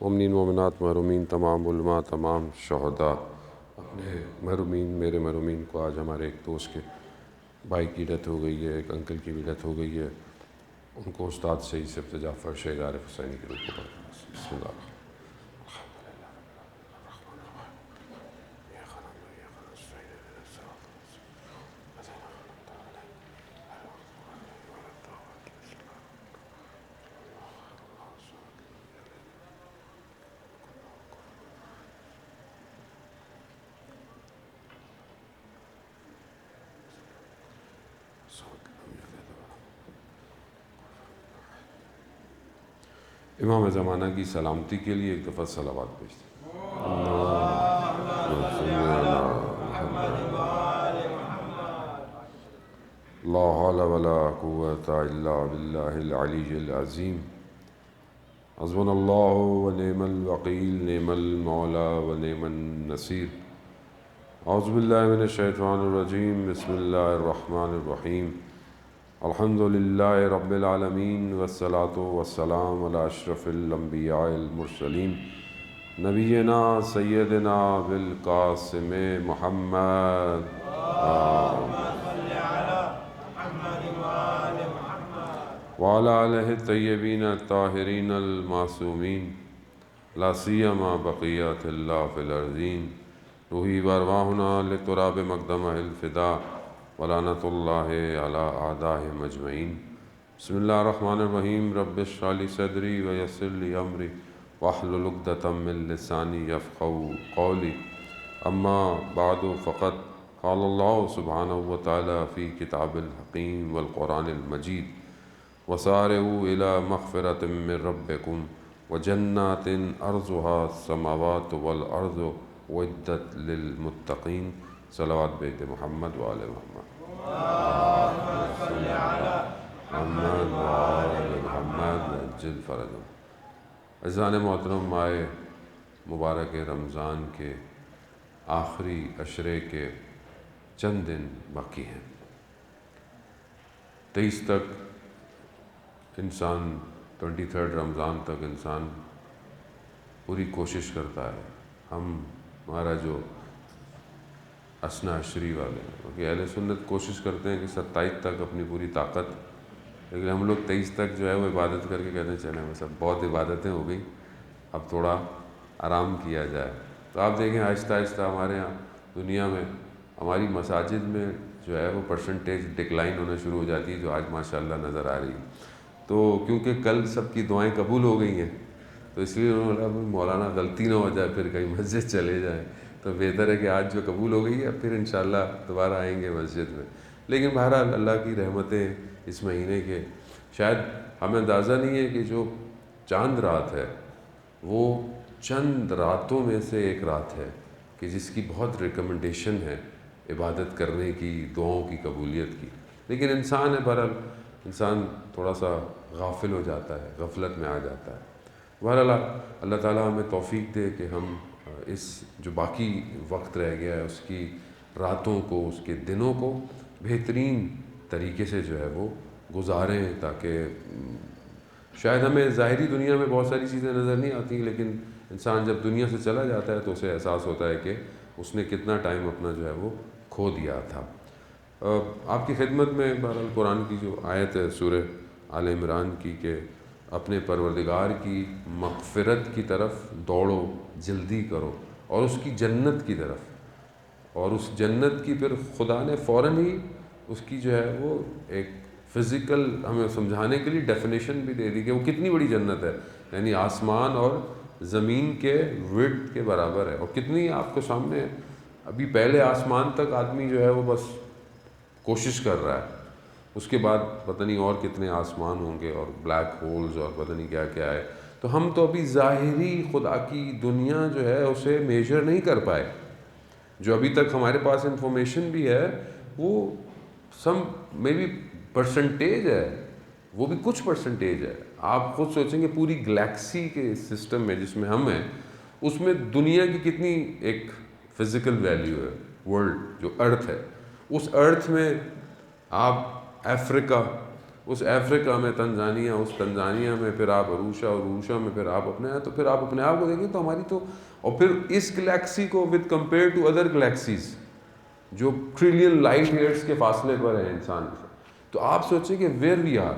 مومنین مومنات محرومین تمام علماء تمام شہداء اپنے محرومین میرے محرومین کو آج ہمارے ایک دوست کے بھائی کی ڈیتھ ہو گئی ہے، ایک انکل کی بھی ڈیتھ ہو گئی ہے، ان کو استاد سے سے ابتدا فرش عارف حسینی کے روح کو بسم اللہ امام زمانہ کی سلامتی کے لیے ایک دفعہ صلوات بھیجتے لا حول ولا قوة الا باللہ العلی العظیم حسبنا اللہ ونعم الوکیل نعم المولا ونعم النصیر اعوذ باللہ من الشیطان الرجیم بسم اللہ الرحمن الرحیم الحمد للہ رب العالمین والصلاة والسلام علی اشرف الانبیاء المرسلین نبینا سیدنا بالقاسم محمد وعلی آلہ الطیبین الطاہرین المعصومین لا سیما بقیت اللہ فی الارضین روحی وارواحنا لتراب مقدمہ الفدا ولعنت اللہ علی اعدائہم اجمعین بسم اللہ الرحمن الرحیم رب اشرح لی صدری ویسر لی امری واحلل عقدۃ من لسانی یفقہوا قولی اما بعد فقد قال اللہ سبحانہ وتعالی فی کتاب الحکیم والقرآن المجید وسارعوا إلى مغفرة من ربكم وجنات أرضها السماوات والأرض أعدت للمتقين صلوات بیت محمد وآل محمد اللهم صل على محمد وآل محمد وعجل فرجهم عزیزان محترم، ماہ مبارک رمضان کے آخری عشرے کے چند دن باقی ہیں۔ 23 تک انسان 23 رمضان تک انسان پوری کوشش کرتا ہے۔ ہمارا جو اسنا عشری والے ہیں کیونکہ اہل سنت کوشش کرتے ہیں کہ 27 تک اپنی پوری طاقت، لیکن ہم لوگ 23 تک جو ہے وہ عبادت کر کے کہتے ہیں چلیں بس اب بہت عبادتیں ہو گئی، اب تھوڑا آرام کیا جائے۔ تو آپ دیکھیں آہستہ آہستہ ہمارے ہاں دنیا میں ہماری مساجد میں جو ہے وہ پرسنٹیج ڈکلائن ہونا شروع ہو جاتی ہے، جو آج ماشاءاللہ نظر آ رہی ہے۔ تو کیونکہ کل سب کی دعائیں قبول ہو گئی ہیں تو اس لیے انہوں نے بولا مولانا غلطی نہ ہو جائے پھر کہیں مسجد چلے جائیں، تو بہتر ہے کہ آج جو قبول ہو گئی ہے پھر انشاءاللہ دوبارہ آئیں گے مسجد میں۔ لیکن بہرحال اللہ کی رحمتیں اس مہینے کے شاید ہمیں اندازہ نہیں ہے کہ جو چاند رات ہے وہ چند راتوں میں سے ایک رات ہے کہ جس کی بہت ریکمنڈیشن ہے عبادت کرنے کی، دعاؤں کی قبولیت کی، لیکن انسان ہے بہرحال انسان تھوڑا سا غافل ہو جاتا ہے، غفلت میں آ جاتا ہے۔ بہرحال اللہ تعالیٰ ہمیں توفیق دے کہ ہم اس جو باقی وقت رہ گیا ہے اس کی راتوں کو، اس کے دنوں کو بہترین طریقے سے جو ہے وہ گزاریں، تاکہ شاید ہمیں ظاہری دنیا میں بہت ساری چیزیں نظر نہیں آتی، لیکن انسان جب دنیا سے چلا جاتا ہے تو اسے احساس ہوتا ہے کہ اس نے کتنا ٹائم اپنا جو ہے وہ کھو دیا تھا۔ آپ کی خدمت میں بہرحال قرآن کی جو آیت ہے سورہ آل عمران کی کہ اپنے پروردگار کی مغفرت کی طرف دوڑو، جلدی کرو، اور اس کی جنت کی طرف، اور اس جنت کی پھر خدا نے فوراً ہی اس کی جو ہے وہ ایک فزیکل ہمیں سمجھانے کے لیے ڈیفینیشن بھی دے دی کہ وہ کتنی بڑی جنت ہے، یعنی آسمان اور زمین کے وڈتھ کے برابر ہے، اور کتنی آپ کو سامنے ابھی پہلے آسمان تک آدمی جو ہے وہ بس کوشش کر رہا ہے، اس کے بعد پتہ نہیں اور کتنے آسمان ہوں گے اور بلیک ہولز اور پتہ نہیں کیا کیا ہے۔ تو ہم تو ابھی ظاہری خدا کی دنیا جو ہے اسے میجر نہیں کر پائے، جو ابھی تک ہمارے پاس انفارمیشن بھی ہے وہ سم میں بھی پرسنٹیج ہے، وہ بھی کچھ پرسنٹیج ہے۔ آپ خود سوچیں گے پوری گلیکسی کے سسٹم میں جس میں ہم ہیں، اس میں دنیا کی کتنی ایک فزیکل ویلیو ہے، ورلڈ جو ارتھ ہے، اس ارتھ میں آپ افریقہ، اس افریقہ میں تنزانیہ، اس تنزانیہ میں پھر آپ عروشہ، اور عروشہ میں پھر آپ اپنے ہیں، تو پھر آپ اپنے آپ کو دیکھیں تو ہماری تو، اور پھر اس گلیکسی کو with compare to other galaxies جو ٹریلین لائٹ ایئرس کے فاصلے پر ہیں انسان سے، تو آپ سوچیں کہ where we are,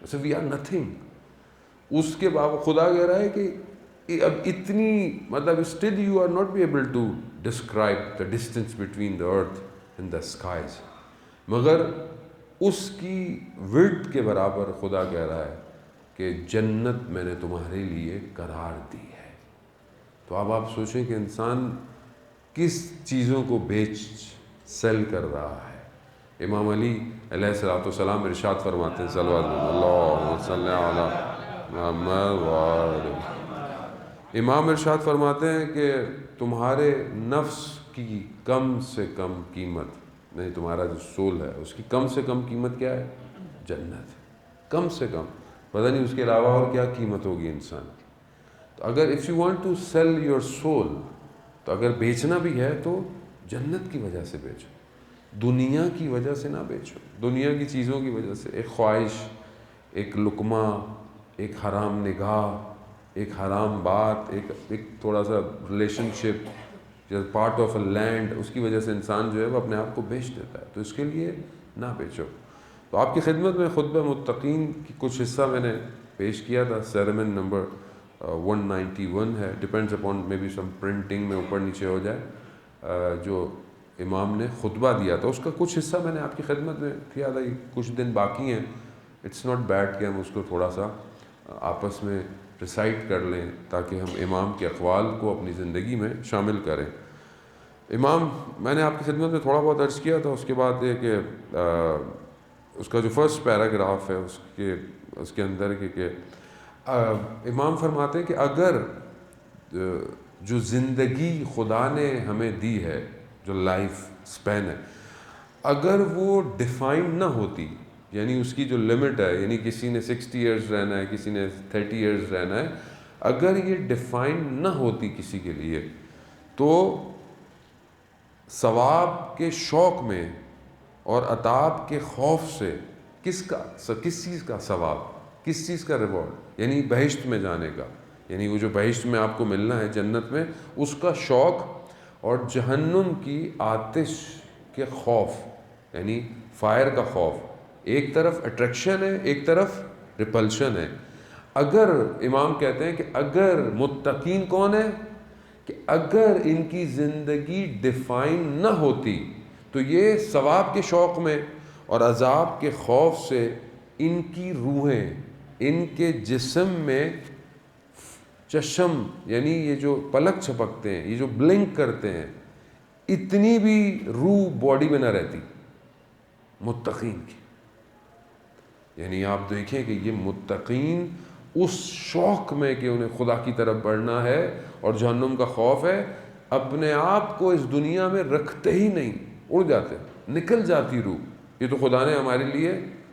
so we are nothing. اس کے بعد خدا کہہ رہا ہے کہ اب اتنی مطلب still you are not be able to describe the distance between the earth and the skies, مگر اس کی ورڈ کے برابر خدا کہہ رہا ہے کہ جنت میں نے تمہارے لیے قرار دی ہے. تو اب آپ سوچیں کہ انسان کس چیزوں کو بیچ سیل کر رہا ہے. امام علی علیہ الصلوۃ والسلام ارشاد فرماتے ہیں صلوات اللہ صلی علی محمد وآلہ، امام ارشاد فرماتے ہیں کہ تمہارے نفس کی کم سے کم قیمت، نہیں تمہارا جو سول ہے اس کی کم سے کم قیمت کیا ہے؟ جنت. کم سے کم، پتہ نہیں اس کے علاوہ اور کیا قیمت ہوگی انسان کی. تو اگر if you want to sell your soul, تو اگر بیچنا بھی ہے تو جنت کی وجہ سے بیچو، دنیا کی وجہ سے نہ بیچو، دنیا کی چیزوں کی وجہ سے. ایک خواہش، ایک لقمہ، ایک حرام نگاہ، ایک حرام بات، ایک تھوڑا سا relationship, part of a land, اس کی وجہ سے انسان جو ہے وہ اپنے آپ کو بیچ دیتا ہے. تو اس کے لیے نہ بیچو. تو آپ کی خدمت میں خطبہ متقین کی کچھ حصہ میں نے پیش کیا تھا. سیرمن نمبر 191 ہے، depends upon may be some printing میں اوپر نیچے ہو جائے، جو امام نے خطبہ دیا تھا اس کا کچھ حصہ میں نے آپ کی خدمت میں کیا تھا. کچھ دن باقی ہیں، اٹس ناٹ بیڈ کہ ہم اس کو تھوڑا سا آپس میں ریسائٹ کر لیں تاکہ ہم امام کے اقوال کو اپنی زندگی میں شامل کریں. امام، میں نے آپ کی خدمت میں تھوڑا بہت عرض کیا تھا، اس کے بعد یہ کہ اس کا جو فرسٹ پیراگراف ہے اس کے اندر کہ امام فرماتے ہیں کہ اگر جو زندگی خدا نے ہمیں دی ہے، جو لائف سپین ہے، اگر وہ ڈیفائن نہ ہوتی، یعنی اس کی جو لمٹ ہے، یعنی کسی نے 60 ایئرز رہنا ہے، کسی نے 30 ایئرز رہنا ہے، اگر یہ ڈیفائن نہ ہوتی کسی کے لیے، تو ثواب کے شوق میں اور عطاب کے خوف سے کس چیز کا ثواب، کس چیز کا ریوارڈ، یعنی بہشت میں جانے کا، یعنی وہ جو بہشت میں آپ کو ملنا ہے جنت میں، اس کا شوق، اور جہنم کی آتش کے خوف، یعنی فائر کا خوف. ایک طرف اٹریکشن ہے، ایک طرف ریپلشن ہے. اگر امام کہتے ہیں کہ اگر متقین کون ہے، کہ اگر ان کی زندگی ڈیفائن نہ ہوتی تو یہ ثواب کے شوق میں اور عذاب کے خوف سے ان کی روحیں، ان کے جسم میں چشم، یعنی یہ جو پلک چھپکتے ہیں، یہ جو بلنک کرتے ہیں، اتنی بھی روح باڈی میں نہ رہتی متقین کی. یعنی آپ دیکھیں کہ یہ متقین اس شوق میں کہ انہیں خدا کی طرف بڑھنا ہے اور جہنم کا خوف ہے، اپنے آپ کو اس دنیا میں رکھتے ہی نہیں، اڑ جاتے، نکل جاتی روح. یہ تو خدا نے ہمارے لیے،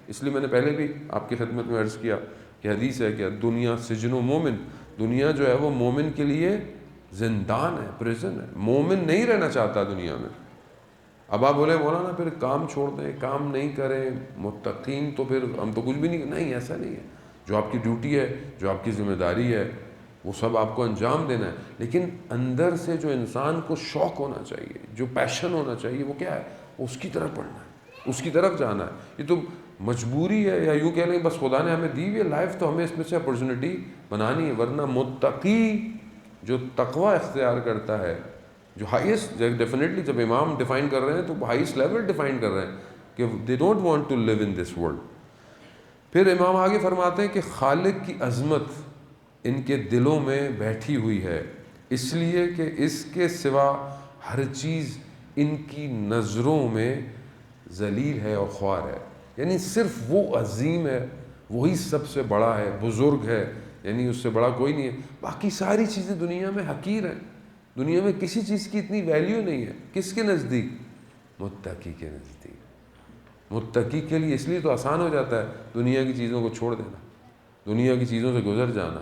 اس لیے میں نے پہلے بھی آپ کی خدمت میں عرض کیا کہ حدیث ہے کہ دنیا سجن و مومن، دنیا جو ہے وہ مومن کے لیے زندان ہے، پریزن ہے. مومن نہیں رہنا چاہتا دنیا میں. اب آپ بولے مولانا پھر کام چھوڑ دیں، کام نہیں کریں، متقین تو پھر ہم تو کچھ بھی نہیں، ایسا نہیں ہے. جو آپ کی ڈیوٹی ہے، جو آپ کی ذمہ داری ہے، وہ سب آپ کو انجام دینا ہے. لیکن اندر سے جو انسان کو شوق ہونا چاہیے، جو پیشن ہونا چاہیے، وہ کیا ہے؟ اس کی طرف پڑھنا ہے، اس کی طرف جانا ہے. یہ تو مجبوری ہے، یا یوں کہہ لیں بس خدا نے ہمیں دی ہوئی لائف، تو ہمیں اس میں سے اپرچونٹی بنانی ہے. ورنہ متقی جو تقوی اختیار کرتا ہے، جو ہائیسٹ، ڈیفینیٹلی جب امام ڈیفائن کر رہے ہیں تو ہائیسٹ لیول ڈیفائن کر رہے ہیں کہ they don't want to live in this world. پھر امام آگے فرماتے ہیں کہ خالق کی عظمت ان کے دلوں میں بیٹھی ہوئی ہے، اس لیے کہ اس کے سوا ہر چیز ان کی نظروں میں ذلیل ہے اور خوار ہے. یعنی صرف وہ عظیم ہے، وہی سب سے بڑا ہے، بزرگ ہے، یعنی اس سے بڑا کوئی نہیں ہے. باقی ساری چیزیں دنیا میں حقیر ہیں، دنیا میں کسی چیز کی اتنی ویلیو نہیں ہے. کس کے نزدیک؟ متقی کے نزدیک. متقی کے لیے اس لیے تو آسان ہو جاتا ہے دنیا کی چیزوں کو چھوڑ دینا، دنیا کی چیزوں سے گزر جانا،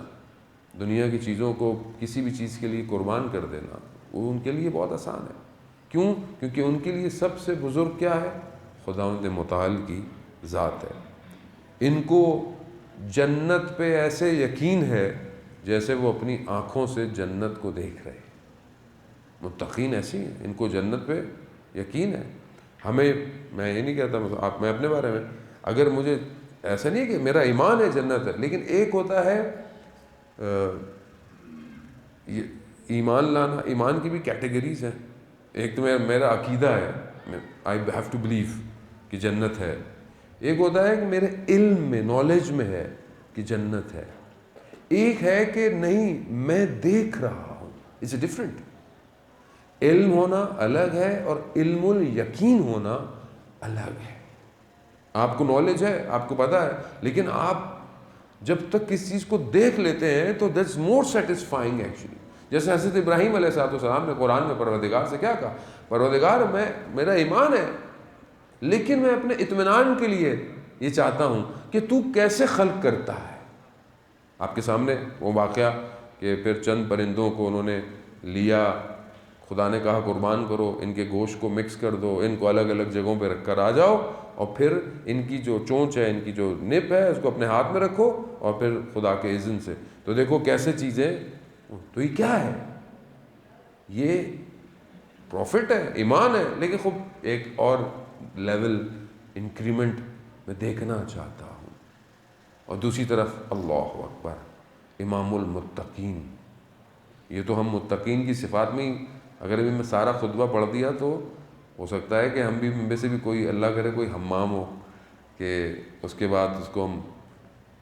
دنیا کی چیزوں کو کسی بھی چیز کے لیے قربان کر دینا. وہ ان کے لیے بہت آسان ہے. کیوں؟ کیونکہ ان کے لیے سب سے بزرگ کیا ہے؟ خداوند متعال کی ذات ہے. ان کو جنت پہ ایسے یقین ہے جیسے وہ اپنی آنکھوں سے جنت کو دیکھ رہے. متقین ایسی ہیں، ان کو جنت پہ یقین ہے. ہمیں، میں یہ نہیں کہتا میں اپنے بارے میں، اگر مجھے ایسا نہیں کہ میرا ایمان ہے جنت ہے، لیکن ایک ہوتا ہے یہ ایمان لانا. ایمان کی بھی کیٹیگریز ہیں. ایک تو میرا عقیدہ ہے، آئی ہیو ٹو بلیو کہ جنت ہے. ایک ہوتا ہے کہ میرے علم میں، نالج میں ہے کہ جنت ہے. ایک ہے کہ نہیں، میں دیکھ رہا ہوں. It's a different. علم ہونا الگ ہے اور علم الیقین ہونا الگ ہے. آپ کو نالج ہے، آپ کو پتہ ہے، لیکن آپ جب تک کسی چیز کو دیکھ لیتے ہیں تو دیٹس مور سیٹسفائنگ ایکچولی. جیسے حضرت ابراہیم علیہ السلام نے قرآن میں پروردگار سے کیا کہا؟ پروردگار، میرا ایمان ہے، لیکن میں اپنے اطمینان کے لیے یہ چاہتا ہوں کہ تو کیسے خلق کرتا ہے. آپ کے سامنے وہ واقعہ کہ پھر چند پرندوں کو انہوں نے لیا، خدا نے کہا قربان کرو، ان کے گوشت کو مکس کر دو، ان کو الگ الگ جگہوں پہ رکھ کر آ جاؤ، اور پھر ان کی جو چونچ ہے، ان کی جو نپ ہے، اس کو اپنے ہاتھ میں رکھو، اور پھر خدا کے اذن سے. تو دیکھو کیسے چیزیں. تو یہ کیا ہے؟ یہ پروفٹ ہے، ایمان ہے، لیکن خود ایک اور لیول انکریمنٹ میں دیکھنا چاہتا ہوں. اور دوسری طرف اللہ اکبر، امام المتقین. یہ تو ہم متقین کی صفات میں ہی، اگر ابھی میں سارا خطبہ پڑھ دیا تو ہو سکتا ہے کہ ہم بھی میں سے بھی کوئی، اللہ کرے کوئی حمام ہو کہ اس کے بعد اس کو ہم،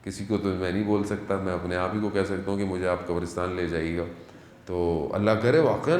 کسی کو تو میں نہیں بول سکتا، میں اپنے آپ ہی کو کہہ سکتا ہوں کہ مجھے آپ قبرستان لے جائیے گا. تو اللہ کرے واقعاً